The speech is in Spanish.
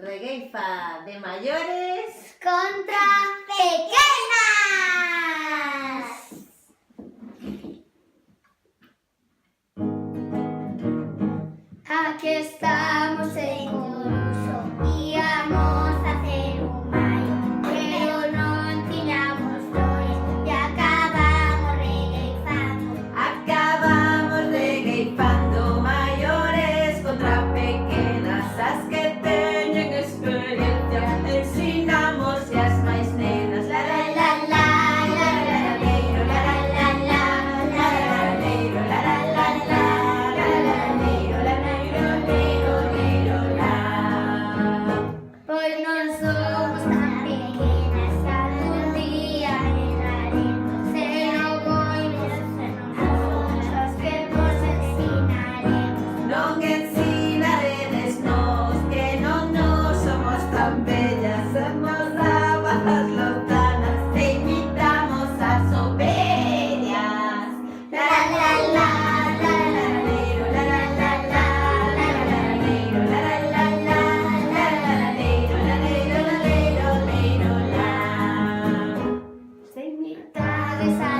Regueifa de mayores contra pequeñas. Aquí estamos en Coruso, íbamos a hacer un mayo, pero no tiñamos flores y acabamos regueifando mayores contra pequenas. As que teñen experiencia ensinamos e as máis nenas. La la la la, la la la leiro, la la la la, la la la leiro, la la la la, la la la leiro, la leiro, leiro, leiro, la. Pois non somos tan pequenas, algún día llegaremos, se non oímos nosotras que vos ensinaremos. Non ensinaredes nós, que non nos somos tan bellas, somos rabas lotanas, te imitamos as ovellas. La la la, la la la leiro, la la la la, la la la leiro, la la la la, la la la leiro, la leiro, la leiro, leiro, la. Se imitades a